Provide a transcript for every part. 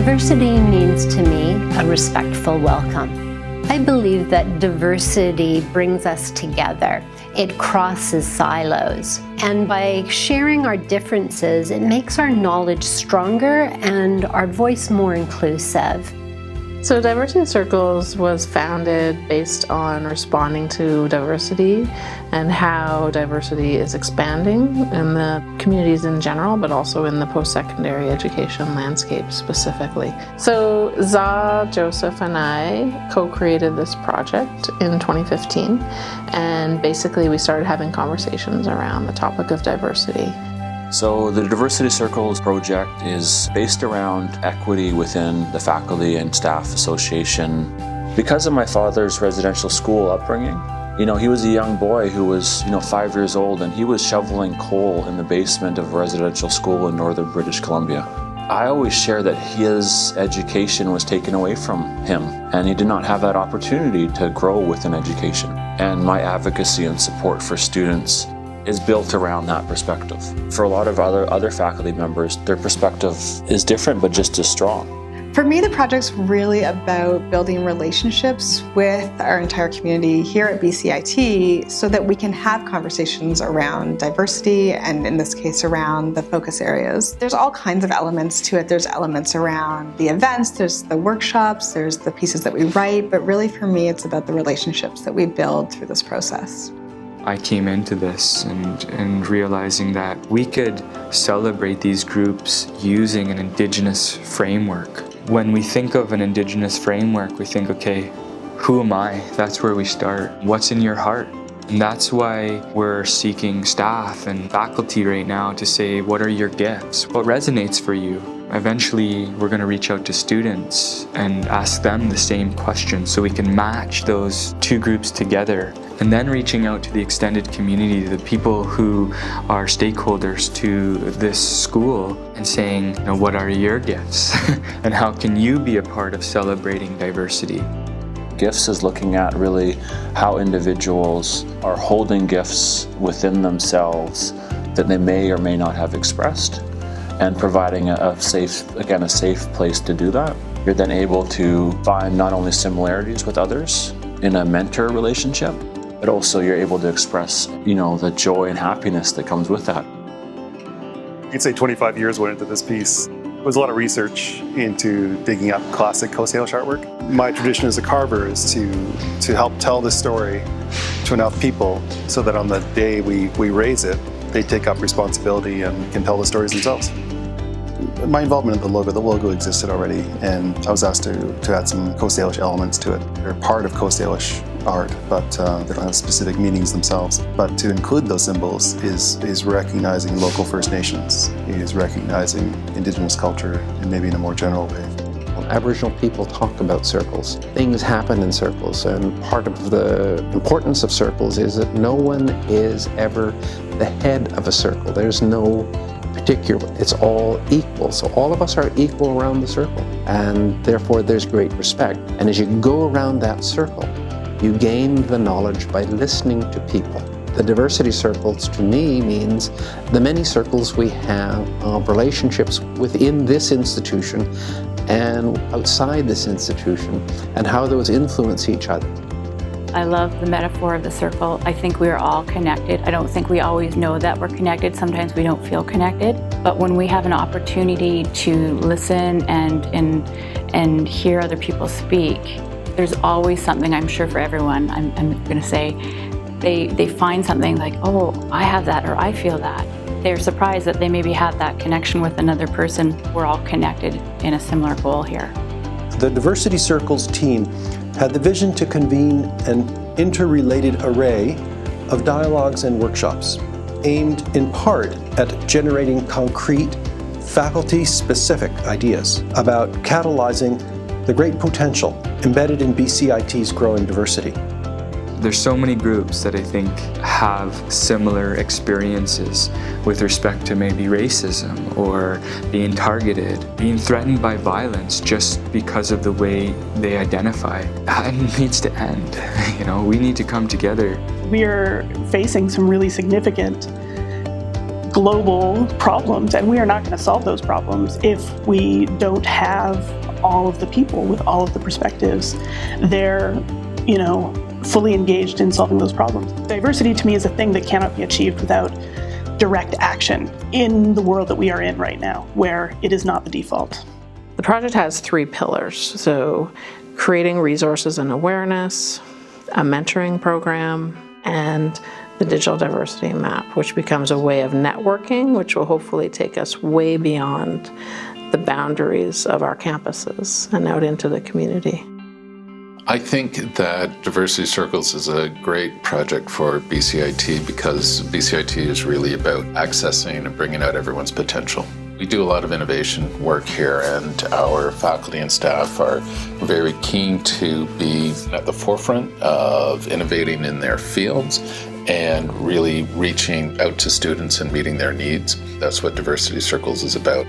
Diversity means to me a respectful welcome. I believe that diversity brings us together. It crosses silos. And by sharing our differences, it makes our knowledge stronger and our voice more inclusive. So Diversity Circles was founded based on responding to diversity and how diversity is expanding in the communities in general, but also in the post-secondary education landscape specifically. So Za, Joseph, and I co-created this project in 2015, and basically we started having conversations around the topic of diversity. So the Diversity Circles project is based around equity within the Faculty and Staff Association. Because of my father's residential school upbringing, he was a young boy who was, 5 years old, and he was shoveling coal in the basement of a residential school in northern British Columbia. I always share that his education was taken away from him, and he did not have that opportunity to grow with an education. And my advocacy and support for students is built around that perspective. For a lot of other faculty members, their perspective is different, but just as strong. For me, the project's really about building relationships with our entire community here at BCIT so that we can have conversations around diversity and, in this case, around the focus areas. There's all kinds of elements to it. There's elements around the events, there's the workshops, there's the pieces that we write, but really for me, it's about the relationships that we build through this process. I came into this and realizing that we could celebrate these groups using an Indigenous framework. When we think of an Indigenous framework, we think, okay, who am I? That's where we start. What's in your heart? And that's why we're seeking staff and faculty right now to say, what are your gifts? What resonates for you? Eventually, we're going to reach out to students and ask them the same question so we can match those two groups together. And then reaching out to the extended community, the people who are stakeholders to this school, and saying, what are your gifts? And how can you be a part of celebrating diversity? Gifts is looking at really how individuals are holding gifts within themselves that they may or may not have expressed, and providing a safe place to do that. You're then able to find not only similarities with others in a mentor relationship, but also you're able to express, the joy and happiness that comes with that. I'd say 25 years went into this piece. There was a lot of research into digging up classic Coast Salish artwork. My tradition as a carver is to help tell this story to enough people so that on the day we raise it, they take up responsibility and can tell the stories themselves. My involvement in the logo existed already, and I was asked to add some Coast Salish elements to it. They're part of Coast Salish art, but they don't have specific meanings themselves. But to include those symbols is recognizing local First Nations, is recognizing Indigenous culture, and maybe in a more general way. Aboriginal people talk about circles. Things happen in circles, and part of the importance of circles is that no one is ever the head of a circle. There's no particular, it's all equal. So all of us are equal around the circle, and therefore there's great respect. And as you go around that circle, you gain the knowledge by listening to people. The diversity circles to me means the many circles we have of relationships within this institution and outside this institution, and how those influence each other. I love the metaphor of the circle. I think we are all connected. I don't think we always know that we're connected. Sometimes we don't feel connected. But when we have an opportunity to listen and hear other people speak, there's always something, I'm sure for everyone, I'm going to say, they find something like, oh, I have that, or I feel that. They're surprised that they maybe have that connection with another person. We're all connected in a similar goal here. The Diversity Circles team had the vision to convene an interrelated array of dialogues and workshops aimed in part at generating concrete, faculty-specific ideas about catalyzing the great potential embedded in BCIT's growing diversity. There's so many groups that I think have similar experiences with respect to maybe racism or being targeted, being threatened by violence just because of the way they identify. That needs to end. We need to come together. We are facing some really significant global problems, and we are not going to solve those problems if we don't have all of the people with all of the perspectives there, fully engaged in solving those problems. Diversity to me is a thing that cannot be achieved without direct action in the world that we are in right now, where it is not the default. The project has 3 pillars. So creating resources and awareness, a mentoring program, and the digital diversity map, which becomes a way of networking, which will hopefully take us way beyond the boundaries of our campuses and out into the community. I think that Diversity Circles is a great project for BCIT because BCIT is really about accessing and bringing out everyone's potential. We do a lot of innovation work here, and our faculty and staff are very keen to be at the forefront of innovating in their fields and really reaching out to students and meeting their needs. That's what Diversity Circles is about.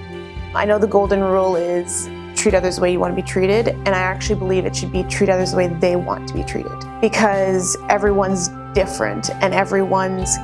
I know the golden rule is treat others the way you want to be treated, and I actually believe it should be treat others the way they want to be treated, because everyone's different and everyone's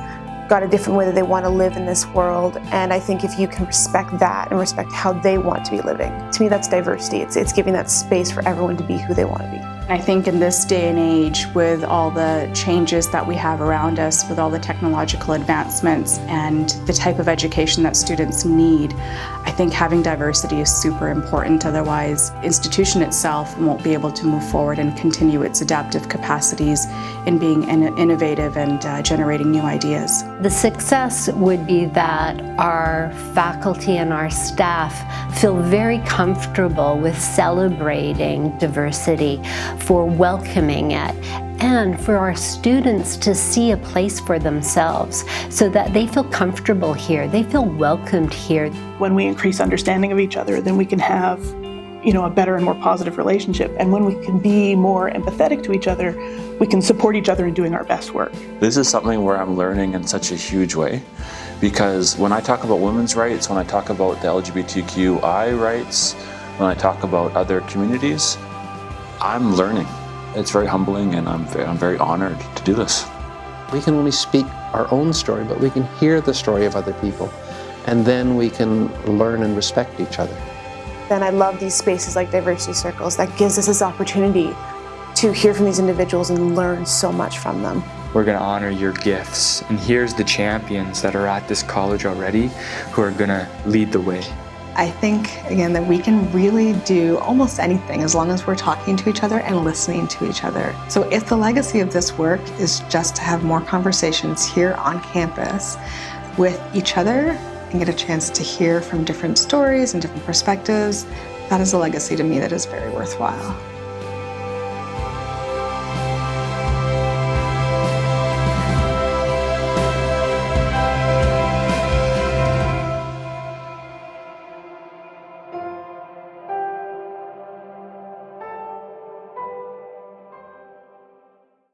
got a different way that they want to live in this world, and I think if you can respect that and respect how they want to be living, to me that's diversity. It's giving that space for everyone to be who they want to be. I think in this day and age, with all the changes that we have around us, with all the technological advancements and the type of education that students need, I think having diversity is super important. Otherwise, the institution itself won't be able to move forward and continue its adaptive capacities in being innovative and generating new ideas. The success would be that our faculty and our staff feel very comfortable with celebrating diversity, for welcoming it, and for our students to see a place for themselves so that they feel comfortable here, they feel welcomed here. When we increase understanding of each other, then we can have a better and more positive relationship. And when we can be more empathetic to each other, we can support each other in doing our best work. This is something where I'm learning in such a huge way, because when I talk about women's rights, when I talk about the LGBTQI rights, when I talk about other communities, I'm learning. It's very humbling, and I'm very honored to do this. We can only speak our own story, but we can hear the story of other people, and then we can learn and respect each other. Then I love these spaces like Diversity Circles that gives us this opportunity to hear from these individuals and learn so much from them. We're going to honor your gifts, and here's the champions that are at this college already who are going to lead the way. I think, again, that we can really do almost anything as long as we're talking to each other and listening to each other. So if the legacy of this work is just to have more conversations here on campus with each other and get a chance to hear from different stories and different perspectives, that is a legacy to me that is very worthwhile.